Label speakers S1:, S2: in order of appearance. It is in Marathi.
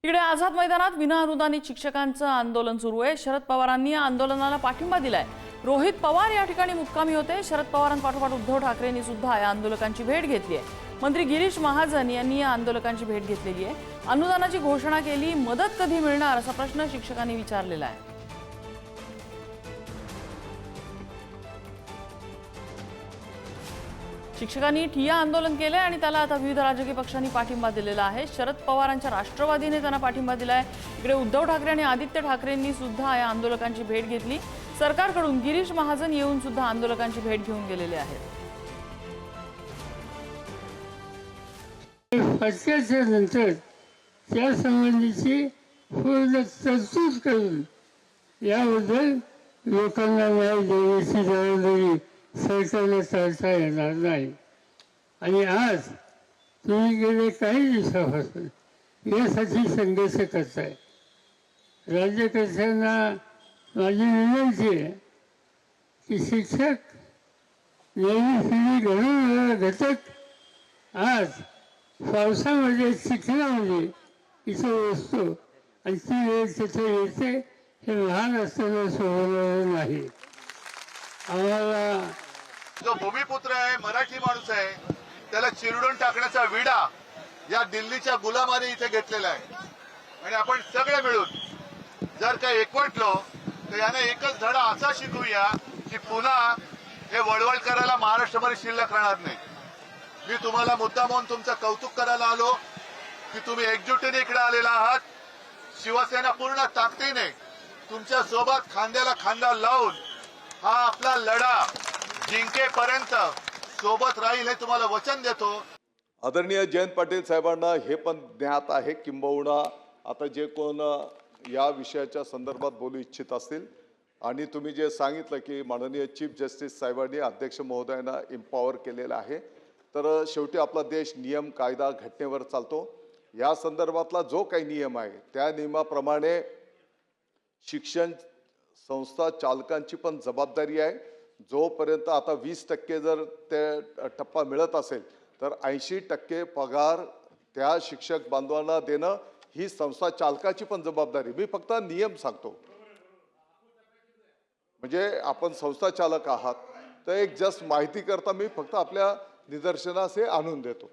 S1: इकडे आझाद मैदानात विनाअनुदानित शिक्षकांचं आंदोलन सुरू आहे। शरद पवारांनी या आंदोलनाला पाठिंबा दिलाय। रोहित पवार या ठिकाणी मुक्कामी होते। शरद पवारांपाठोपाठ उद्धव ठाकरेंनी सुद्धा या आंदोलकांची भेट घेतली आहे। मंत्री गिरीश महाजन यांनी या आंदोलकांची भेट घेतलेली आहे। अनुदानाची घोषणा केली, मदत कधी मिळणार असा प्रश्न शिक्षकांनी विचारलेला आहे। शिक्षकांनी ठिय्या आंदोलन केले आणि त्याला आता विविध राजकीय पक्षांनी पाठिंबा दिलेला आहे। शरद पवारांच्या राष्ट्रवादीने त्यांना पाठिंबा दिलाय। इकडे उद्धव ठाकरे आणि आदित्य ठाकरेंनी सुद्धा या आंदोलकांची भेट घेतली। सरकारकडून गिरीश महाजन येऊन सुद्धा आंदोलकांची भेट घेऊन गेलेले आहेत।
S2: फटक्याच्या नंतर त्या संबंधीची पूर्ण तरतूद करून याबद्दल लोकांना न्याय देण्याची जबाबदारी सरकारला टाळता येणार नाही। आणि आज तुम्ही गेले काही दिवसापासून यासाठी संघर्ष करताय। राज्यकर्त्यांना माझी विनंती आहे की शिक्षक नवी पिढी घडवणारा घटक आज पावसामध्ये चिखलामध्ये इथं बसतो आणि ती वेळ तिथे येते हे लहान असताना सोडवणार नाही। आम्हाला
S3: जो भूमिपुत्र आहे, मराठी माणूस आहे, त्याला चिरडून टाकण्याचा विडा या दिल्लीच्या गुलामाने इथे घेतलेला आहे। आणि आपण सगळे मिळून जर का एकवटलो तर याने एकच धडा असा शिकूया की पुन्हा हे वळवळ करायला महाराष्ट्रामध्ये शिल्लक राहणार नाही। मी तुम्हाला मुद्दामून तुमचं कौतुक करायला आलो की तुम्ही एकजुटीने इकडे आलेला आहात। शिवसेना पूर्ण ताकदीने तुमच्या सोबत खांद्याला खांदा लावून हा आपला लढा जिंकेपर्यंत सोबत राहील हे तुम्हाला वचन देतो।
S4: आदरणीय जयंत पाटील साहेबांना हे पण ज्ञात आहे, किंबहुना आता जे कोण या विषयाच्या संदर्भात बोलू इच्छित असतील आणि तुम्ही जे सांगितलं की माननीय चीफ जस्टिस साहेबांनी अध्यक्ष महोदयांना एम्पॉवर केलेलं आहे, तर शेवटी आपला देश नियम कायदा घटनेवर चालतो। या संदर्भातला जो काही नियम आहे त्या नियमाप्रमाणे शिक्षण संस्था चालकांची पण जबाबदारी आहे। जोपर्यंत आता 20% जर ते टप्पा मिळत असेल तर 80% पगार त्या शिक्षक बांधवांना देणं ही संस्था चालकाची पण जबाबदारी। मी फक्त नियम सांगतो, म्हणजे आपण संस्था चालक आहात तर एक जस्ट माहिती करता मी फक्त आपल्या निदर्शनास हे आणून देतो।